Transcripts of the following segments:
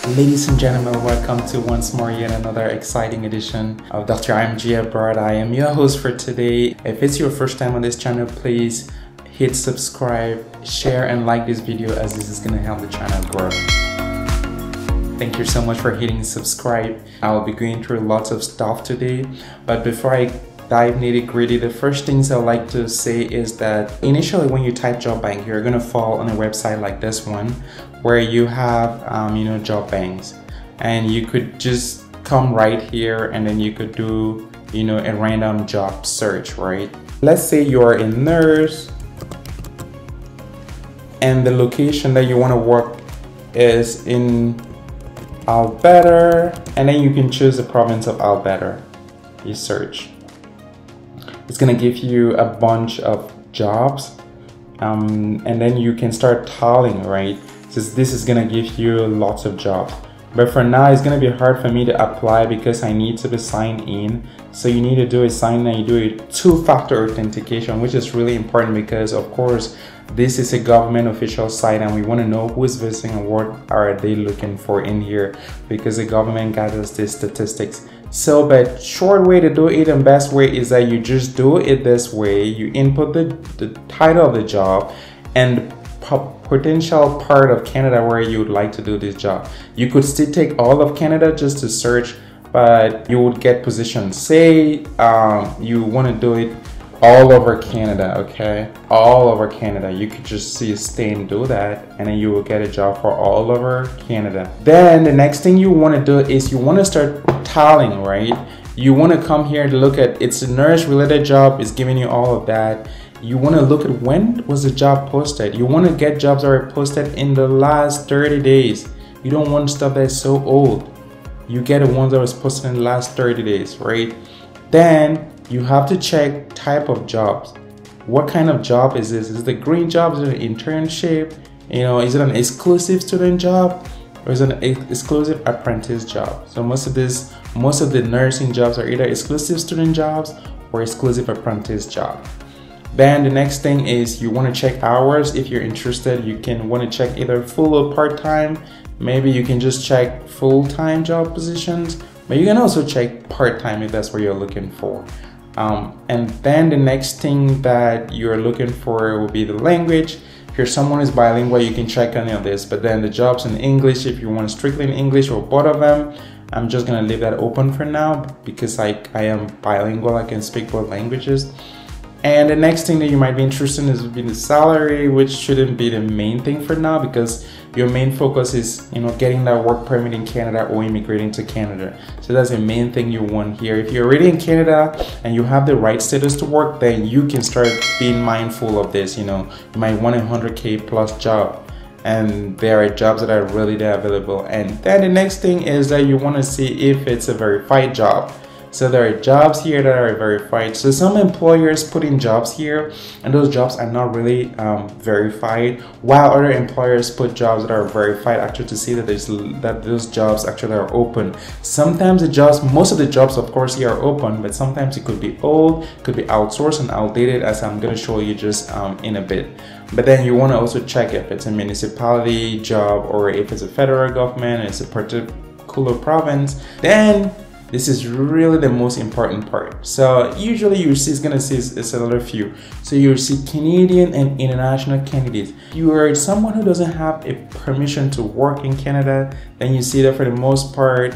Ladies and gentlemen, welcome to once more yet another exciting edition of Dr. IMG Abroad. I am your host for today. If it's your first time on this channel, please hit subscribe, share and like this video as this is going to help the channel grow. Thank you so much for hitting subscribe. I will be going through lots of stuff today, but before I dive nitty gritty, the first things I like to say is that initially when you type job bank, you're going to fall on a website like this one where you have job banks, and you could just come right here and then you could do a random job search, right? Let's say you're a nurse and the location that you want to work is in Alberta, and then you can choose the province of Alberta. You search. It's gonna give you a bunch of jobs, and then you can start tallying, right? So this is gonna give you lots of jobs. But for now, it's gonna be hard for me to apply because I need to be signed in. So you need to do a sign in, you do a two-factor authentication, which is really important because of course, this is a government official site and we want to know who is visiting and what are they looking for in here because the government gathers these statistics. So but short way to do it and best way is that you just do it this way. You input the title of the job and potential part of Canada where you would like to do this job. You could still take all of Canada just to search, but you would get positions. Say you want to do it all over Canada, okay? All over Canada. You could just see stay and do that, and then you will get a job for all over Canada. Then the next thing you want to do is you want to start tallying, right? You want to come here to look at, it's a nurse related job, it's giving you all of that. You want to look at when was the job posted. You want to get jobs that are posted in the last 30 days. You don't want stuff that's so old. You get the ones that was posted in the last 30 days, right? Then you have to check type of jobs. What kind of job is this? Is it a green job? Is it an internship? Is it an exclusive student job? Or is it an exclusive apprentice job? So most of the nursing jobs are either exclusive student jobs or exclusive apprentice job. Then the next thing is you want to check hours. If you're interested, you can want to check either full or part-time. Maybe you can just check full-time job positions, but you can also check part-time if that's what you're looking for. And then the next thing that you're looking for will be the language. If you're someone who's bilingual, you can check any of this, but then the jobs in English, if you want strictly in English or both of them, I'm just gonna leave that open for now because I am bilingual, I can speak both languages. And the next thing that you might be interested in is the salary, which shouldn't be the main thing for now because your main focus is getting that work permit in Canada or immigrating to Canada. So that's the main thing you want here. If you're already in Canada and you have the right status to work, then you can start being mindful of this. You might want a 100K plus job, and there are jobs that are really there available. And then the next thing is that you want to see if it's a verified job. So there are jobs here that are verified. So some employers put in jobs here and those jobs are not really verified, while other employers put jobs that are verified actually to see that those jobs actually are open. Sometimes most of the jobs of course here are open, but sometimes it could be old, could be outsourced and outdated, as I'm going to show you just in a bit. But then you want to also check if it's a municipality job or if it's a federal government, it's a particular province. Then this is really the most important part. So usually you see it's gonna see it's another few. So you see Canadian and international candidates. If you are someone who doesn't have a permission to work in Canada, then you see that for the most part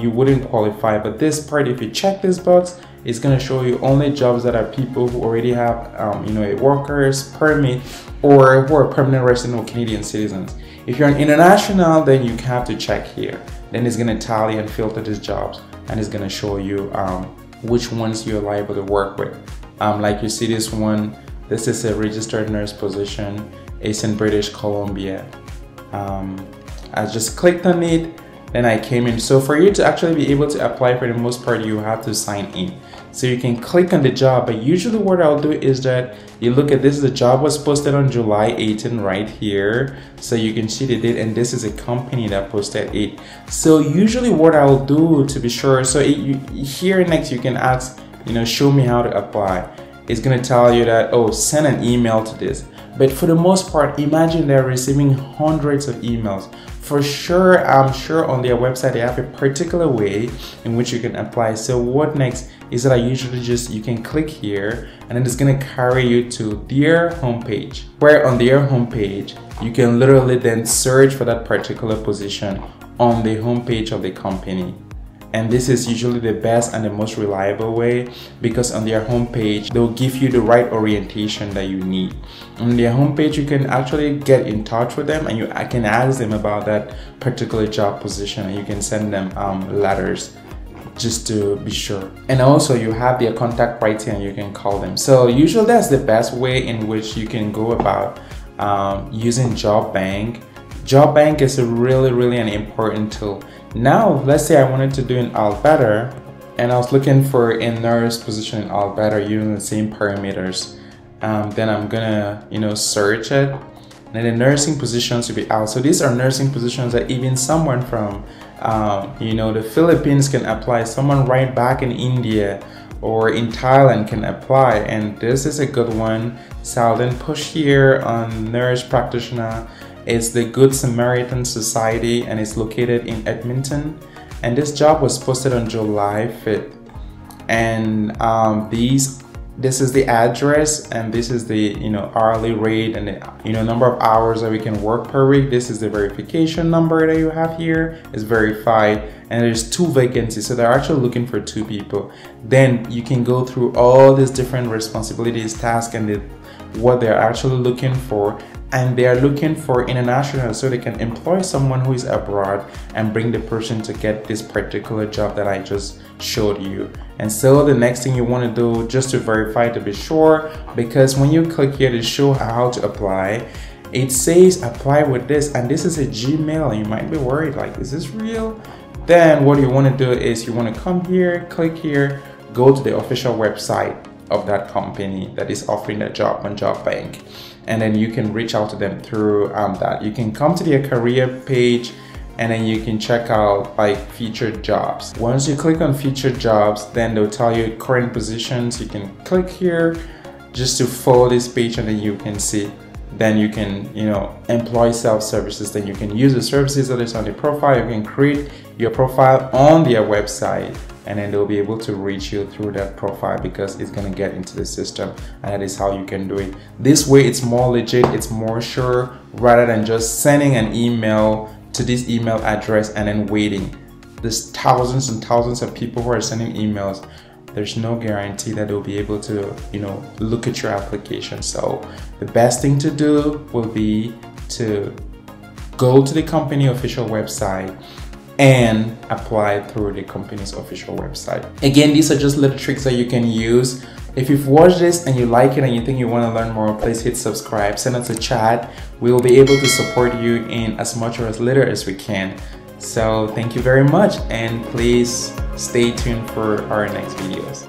you wouldn't qualify. But this part, if you check this box, it's gonna show you only jobs that are people who already have a worker's permit or who are permanent resident or Canadian citizens. If you're an international, then you have to check here. Then it's going to tally and filter these jobs, and it's going to show you which ones you're liable to work with. Like you see this one, this is a registered nurse position. It's in British Columbia. I just clicked on it, then I came in. So for you to actually be able to apply, for the most part, you have to sign in. So you can click on the job, but usually what I'll do is that you look at this, the job was posted on July 18 right here. So you can see the date, and this is a company that posted it. So usually what I'll do to be sure, so here next you can ask, show me how to apply. It's gonna tell you that, oh, send an email to this. But for the most part, imagine they're receiving hundreds of emails For sure, I'm sure on their website they have a particular way in which you can apply. So what next is that I usually you can click here and then it's gonna carry you to their homepage, where on their homepage you can literally then search for that particular position on the homepage of the company. And this is usually the best and the most reliable way, because on their homepage they'll give you the right orientation that you need. On their homepage you can actually get in touch with them, and I can ask them about that particular job position, and you can send them letters just to be sure. And also you have their contact right here and you can call them. So usually that's the best way in which you can go about using JobBank. JobBank is a really an important tool. Now let's say I wanted to do an Allbetter and I was looking for a nurse position in Allbetter using the same parameters. Then I'm gonna search it, and then the nursing positions will be out. So these are nursing positions that even someone from the Philippines can apply, someone right back in India or in Thailand can apply. And this is a good one. So I'll then push here on nurse practitioner. It's the Good Samaritan Society and it's located in Edmonton, and this job was posted on July 5th. And this is the address, and this is the hourly rate, and the number of hours that we can work per week. This is the verification number that you have here. It's verified, and there's 2 vacancies, so they're actually looking for 2 people. Then you can go through all these different responsibilities, tasks, and what they're actually looking for. And they are looking for international, so they can employ someone who is abroad and bring the person to get this particular job that I just showed you. And so the next thing you want to do, just to verify to be sure, because when you click here to show how to apply, it says apply with this, and this is a Gmail, and you might be worried like, is this real? Then what you want to do is you want to come here, click here, go to the official website of that company that is offering that job on JobBank, and then you can reach out to them through that. You can come to their career page, and then you can check out like featured jobs. Once you click on featured jobs, then they'll tell you current positions. You can click here just to follow this page, and then you can see. Then you can employ self-services. Then you can use the services that is on the profile. You can create your profile on their website, and then they'll be able to reach you through that profile, because it's going to get into the system, and that is how you can do it. This way it's more legit, it's more sure, rather than just sending an email to this email address and then waiting. There's thousands and thousands of people who are sending emails. There's no guarantee that they'll be able to look at your application. So the best thing to do will be to go to the company official website and apply through the company's official website. Again, these are just little tricks that you can use. If you've watched this and you like it and you think you want to learn more, please hit subscribe, send us a chat. We will be able to support you in as much or as little as we can. So thank you very much, and please stay tuned for our next videos.